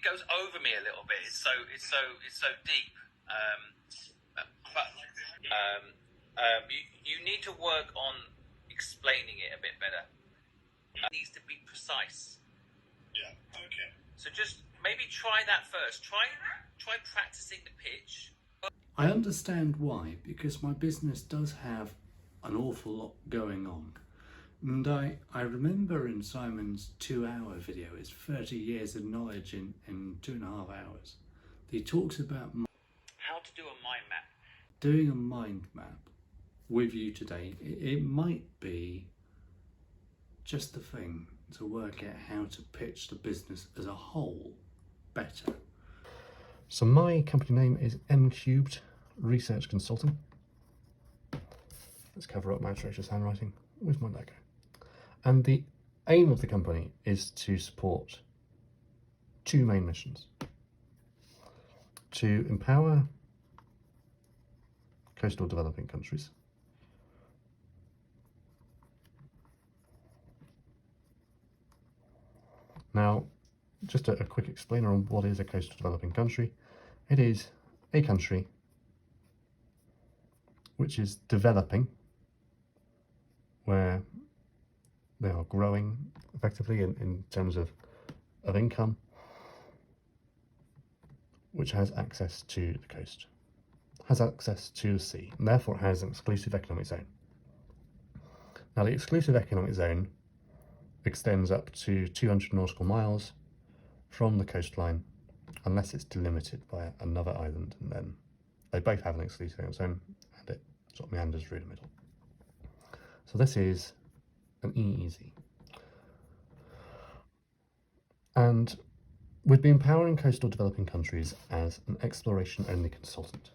goes over me a little bit. It's so deep. You need to work on explaining it a bit better. It needs to be precise. Yeah. Okay. So just maybe try that first. Try practicing the pitch. I understand why, because my business does have an awful lot going on. And I remember in Simon's 2-hour video, it's 30 years of knowledge in 2.5 hours. He talks about How to do a mind map. doing a mind map with you today. It might be just the thing to work out how to pitch the business as a whole better. So my company name is m-cubed Research Consulting. Let's cover up my atrocious handwriting with my logo. And the aim of the company is to support 2 main missions. To empower coastal developing countries Now, just a quick explainer on what is a coastal developing country. It is a country which is developing, where they are growing effectively in terms of income, which has access to the coast, has access to the sea, and therefore has an exclusive economic zone. Now, the exclusive economic zone extends up to 200 nautical miles from the coastline, unless it's delimited by another island, and then they both have an exclusive economic zone, and it sort of meanders through the middle. So this is an EEZ. And we'd be empowering coastal developing countries as an exploration-only consultant.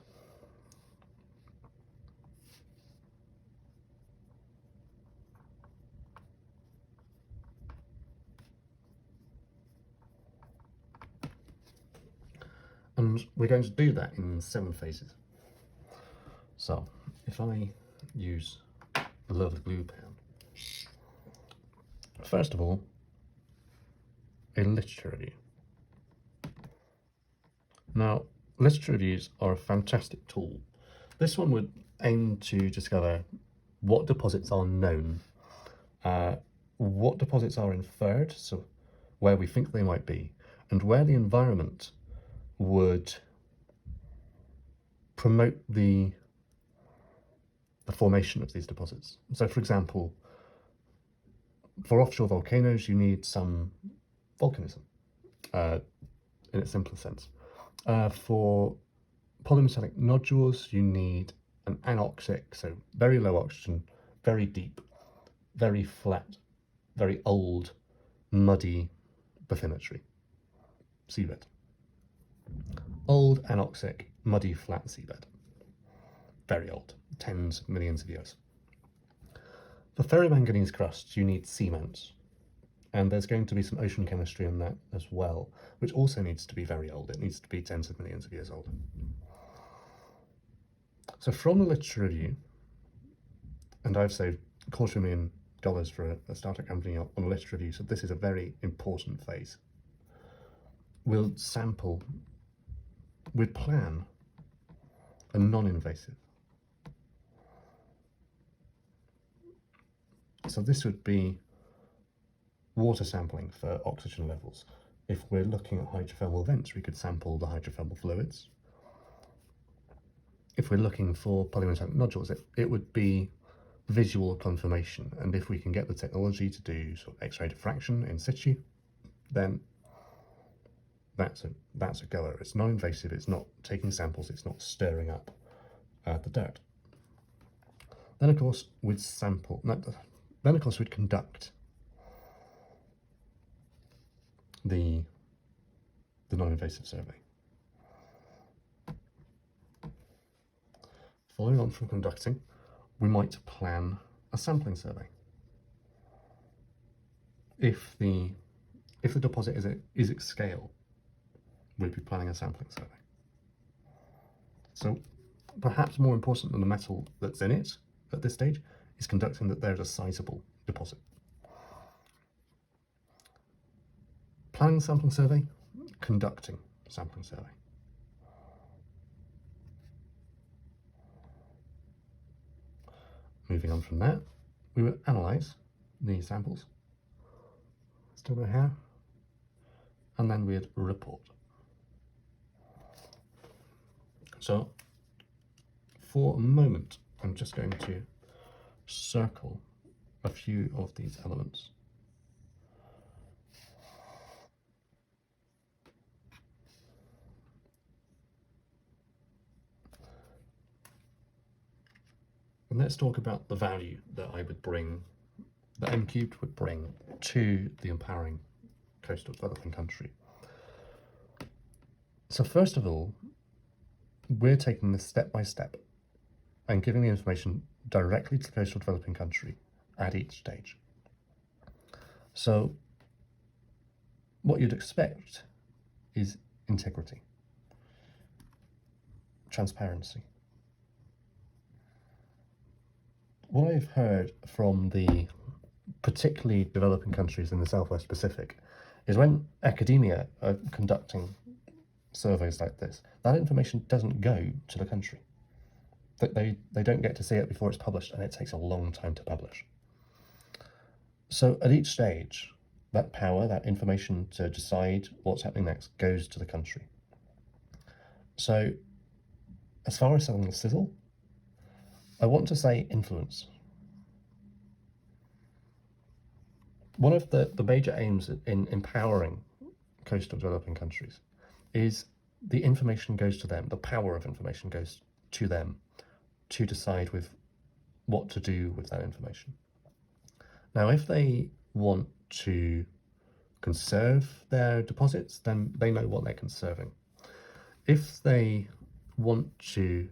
And we're going to do that in 7 phases. So if I use the lovely blue pen, first of all, a literature review. Now, literature reviews are a fantastic tool. This one would aim to discover what deposits are known, what deposits are inferred, so where we think they might be, and where the environment would promote the formation of these deposits. So, for example, for offshore volcanoes, you need some volcanism, in its simplest sense. For polymetallic nodules, you need an anoxic, so very low oxygen, very deep, very flat, very old, muddy bathymetry seabed. Old, anoxic, muddy, flat seabed. Very old, tens of millions of years. For ferromanganese crusts, you need cement, and there's going to be some ocean chemistry in that as well, which also needs to be very old. It needs to be tens of millions of years old. So from the literature review, and I've saved $250,000 for a startup company on a literature review, so this is a very important phase. We'll sample, we'd plan a non-invasive. So this would be water sampling for oxygen levels. If we're looking at hydrothermal vents, we could sample the hydrothermal fluids. If we're looking for polymetallic nodules, it would be visual confirmation. And if we can get the technology to do sort of X-ray diffraction in situ, then that's a goer. It's non-invasive, it's not taking samples, it's not stirring up the dirt. Then of course we'd we'd conduct the non-invasive survey. Following on from conducting, we might plan a sampling survey. If the deposit is at scale, we'd be planning a sampling survey. So perhaps more important than the metal that's in it at this stage is conducting that there's a sizable deposit. Planning the sampling survey conducting sampling survey. Moving on from that, we would analyse these samples, still go here, and then we'd report. So for a moment, I'm just going to circle a few of these elements. And let's talk about the value that I would bring, that m-cubed would bring to the empowering coastal developing country. So first of all, we're taking this step by step and giving the information directly to the coastal developing country at each stage. So what you'd expect is integrity, transparency. What I've heard from the particularly developing countries in the Southwest Pacific is when academia are conducting surveys like this, that information doesn't go to the country. They don't get to see it before it's published, and it takes a long time to publish. So at each stage, that power, that information to decide what's happening next goes to the country. So as far as selling the sizzle, I want to say influence. One of the major aims in empowering coastal developing countries is the information goes to them, the power of information goes to them to decide with what to do with that information. Now, if they want to conserve their deposits, then they know what they're conserving. If they want to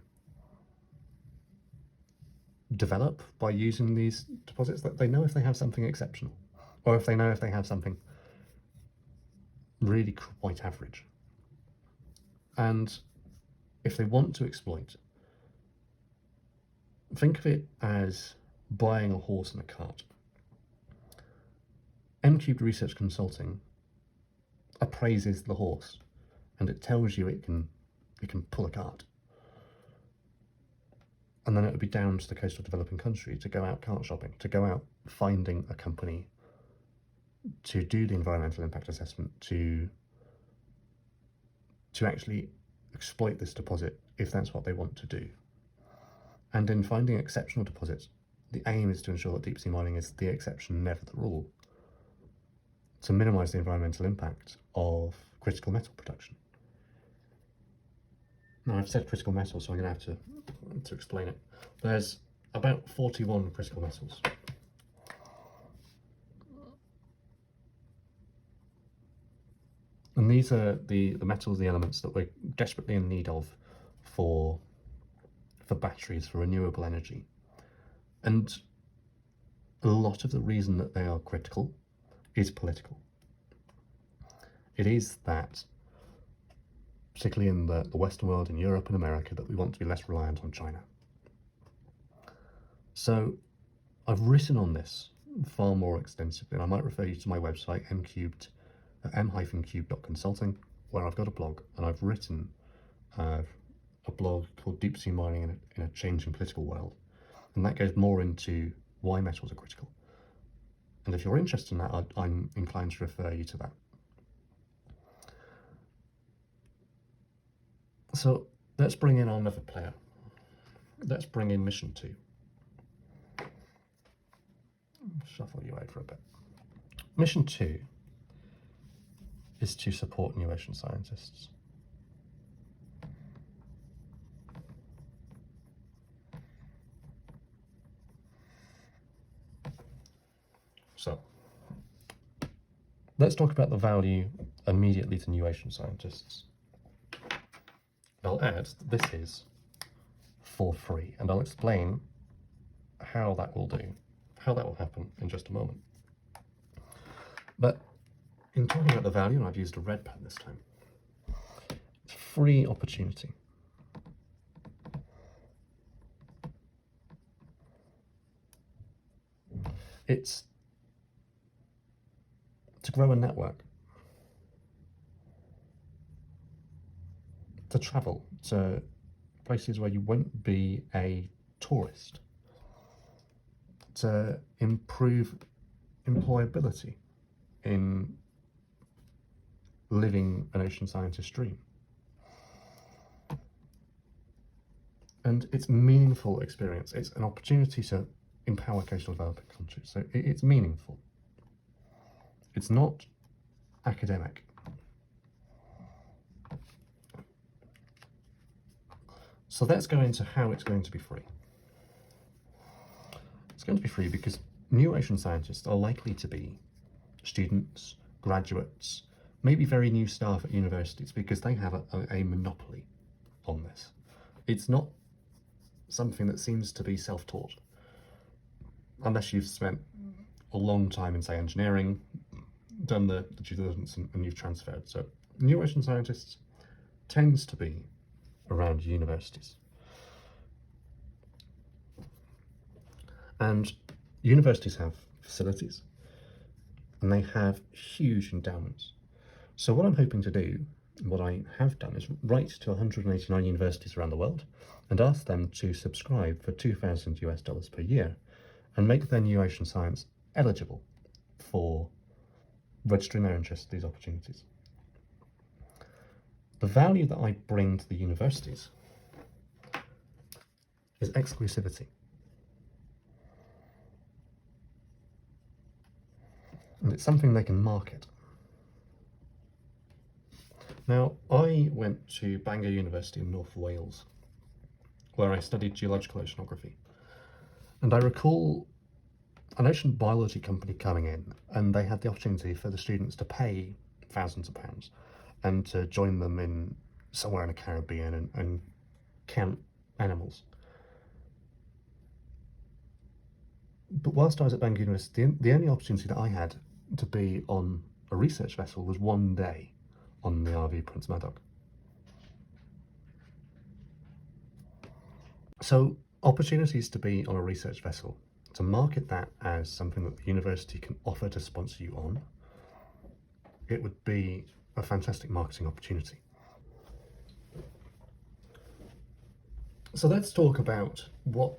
develop by using these deposits, that they know if they have something exceptional, or if they know if they have something really quite average. And if they want to exploit, think of it as buying a horse and a cart. m-cubed Research Consulting appraises the horse, and it tells you it can pull a cart. And then it would be down to the coastal developing country to go out cart shopping, to go out finding a company to do the environmental impact assessment, to actually exploit this deposit if that's what they want to do. And in finding exceptional deposits, the aim is to ensure that deep sea mining is the exception, never the rule, to minimise the environmental impact of critical metal production. Now, I've said critical metal, so I'm going to have to explain it. There's about 41 critical metals. And these are the metals, the elements that we're desperately in need of for batteries, for renewable energy. And a lot of the reason that they are critical is political. It is that, particularly in the Western world, in Europe and America, that we want to be less reliant on China. So I've written on this far more extensively, and I might refer you to my website, m-cubed.consulting, where I've got a blog, and I've written a blog called Deep Sea Mining in a Changing Political World, and that goes more into why metals are critical. And if you're interested in that, I'm inclined to refer you to that. So let's bring in another player. Let's bring in Mission 2. Shuffle you out for a bit. Mission 2 is to support new ocean scientists. So let's talk about the value immediately to new ocean scientists. I'll add that this is for free, and I'll explain how that will happen in just a moment. But in talking about the value, and I've used a red pen this time, free opportunity. It's to grow a network. to travel to places where you won't be a tourist, to improve employability in living an ocean scientist dream. And it's meaningful experience. It's an opportunity to empower coastal developing countries. So it's meaningful. It's not academic. So let's go into how it's going to be free. It's going to be free because new ocean scientists are likely to be students, graduates, maybe very new staff at universities, because they have a monopoly on this. It's not something that seems to be self-taught, unless you've spent a long time in, say, engineering, done the due diligence and you've transferred. So new ocean scientists tends to be around universities. And universities have facilities and they have huge endowments. So what I'm hoping to do, what I have done, is write to 189 universities around the world and ask them to subscribe for $2,000 per year and make their new ocean science eligible for registering their interest in these opportunities. The value that I bring to the universities is exclusivity. And it's something they can market. Now, I went to Bangor University in North Wales, where I studied geological oceanography. And I recall an ocean biology company coming in, and they had the opportunity for the students to pay thousands of pounds and to join them in somewhere in the Caribbean and count animals. But whilst I was at Bangor University, the only opportunity that I had to be on a research vessel was one day on the RV Prince Madoc. So opportunities to be on a research vessel, to market that as something that the university can offer to sponsor you on, it would be a fantastic marketing opportunity. So let's talk about what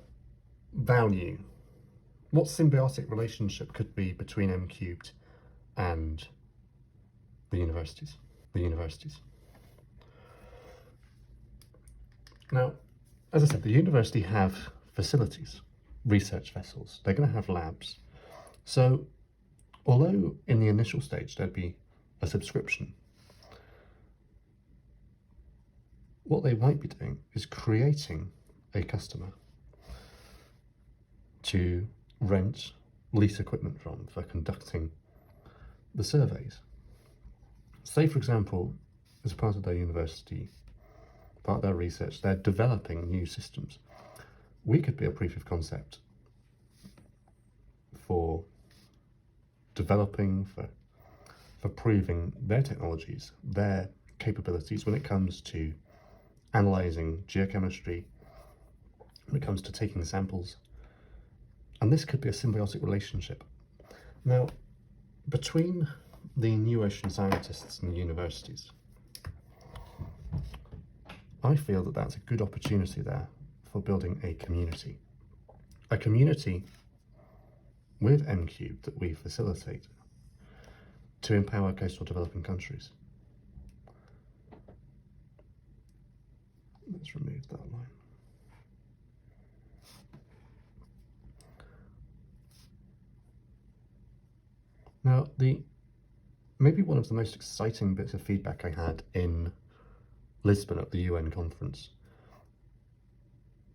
value, what symbiotic relationship could be between m-cubed and the universities. Now, as I said, the university have facilities, research vessels. They're going to have labs. So although in the initial stage there'd be a subscription, what they might be doing is creating a customer to rent, lease equipment from for conducting the surveys. Say, for example, as part of their university, part of their research, they're developing new systems. We could be a proof of concept for developing, for proving their technologies, their capabilities when it comes to analysing geochemistry, when it comes to taking samples. And this could be a symbiotic relationship. Now, between the new ocean scientists and the universities, I feel that that's a good opportunity there for building a community with m-cubed that we facilitate to empower coastal developing countries. Let's remove that line. Now, maybe one of the most exciting bits of feedback I had in Lisbon at the UN conference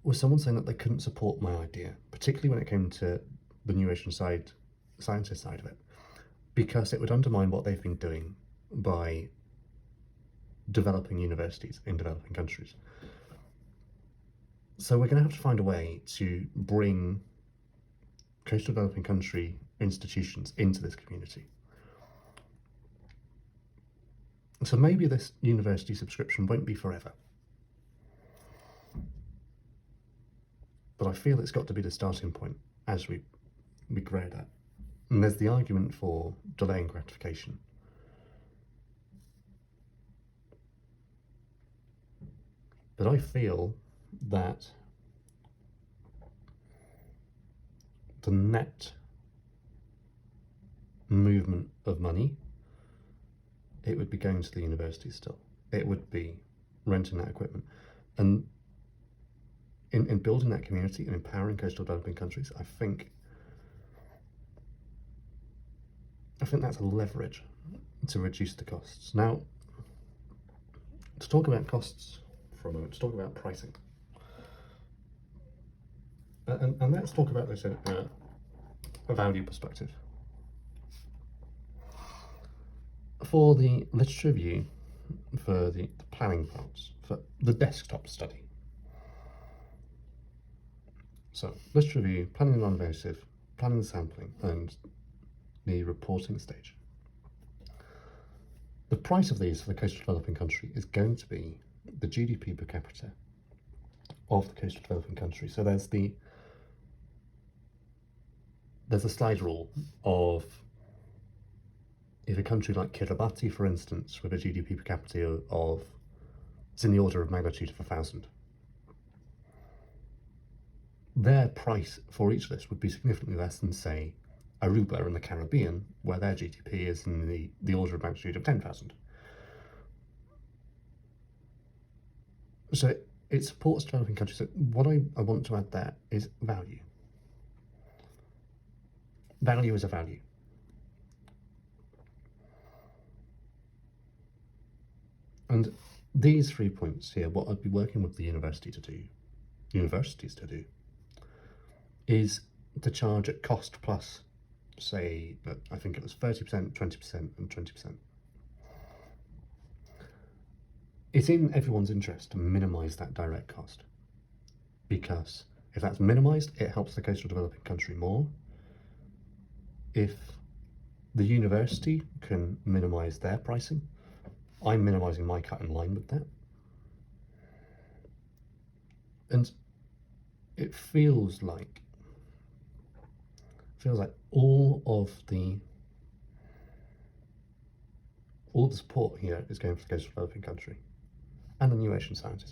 was someone saying that they couldn't support my idea, particularly when it came to the new ocean scientist side of it, because it would undermine what they've been doing by developing universities in developing countries. So we're going to have to find a way to bring coastal developing country institutions into this community. So maybe this university subscription won't be forever, but I feel it's got to be the starting point as we grow that. And there's the argument for delaying gratification. But I feel that the net movement of money, it would be going to the university still. It would be renting that equipment. And in building that community and empowering coastal developing countries, I think that's a leverage to reduce the costs. Now, to talk about costs for a moment, to talk about pricing. And let's talk about this in a value perspective. For the literature review, for the planning parts, for the desktop study. So, literature review, planning the non-invasive, planning the sampling, and the reporting stage. The price of these for the coastal developing country is going to be the GDP per capita of the coastal developing country. So there's a slide rule of, if a country like Kiribati, for instance, with a GDP per capita of, it's in the order of magnitude of 1,000, their price for each of this would be significantly less than, say, Aruba in the Caribbean, where their GDP is in the order of magnitude of 10,000. So it supports developing countries. So what I want to add there is value. Value is a value. And these 3 points here, what I'd be working with the universities to do, is to charge at cost plus, say, I think it was 30%, 20%, and 20%. It's in everyone's interest to minimise that direct cost, because if that's minimised, it helps the coastal developing country more. If the university can minimise their pricing, I'm minimising my cut in line with that. And it feels like all the support here is going for the coastal developing country and the new Asian scientists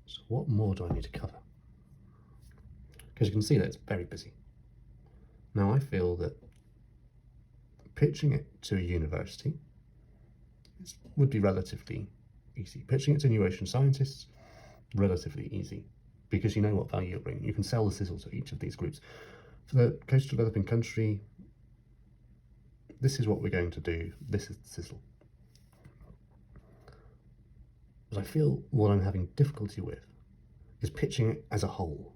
So what more do I need to cover? Because you can see that it's very busy. Now, I feel that pitching it to a university would be relatively easy. Pitching it to new Asian scientists, relatively easy, because you know what value you're bringing. You can sell the sizzle to each of these groups. For the coastal developing country, this is what we're going to do, this is the sizzle. But I feel what I'm having difficulty with is pitching it as a whole.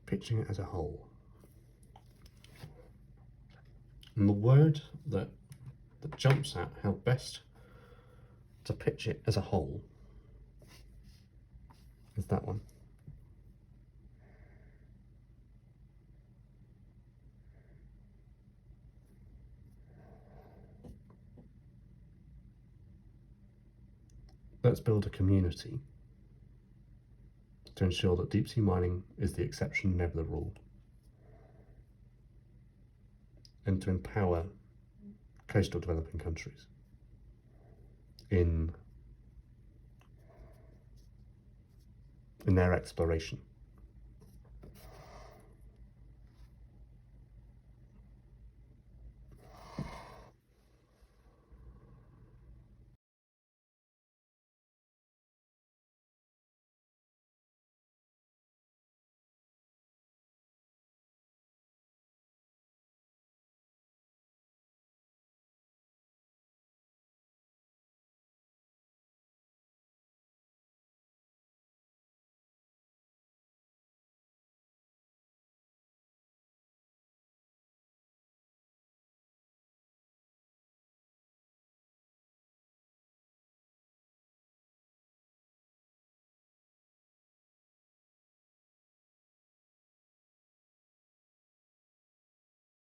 Pitching it as a whole. And the word that jumps out how best to pitch it as a whole is that one. Let's build a community to ensure that deep sea mining is the exception, never the rule, and to empower coastal developing countries in their exploration.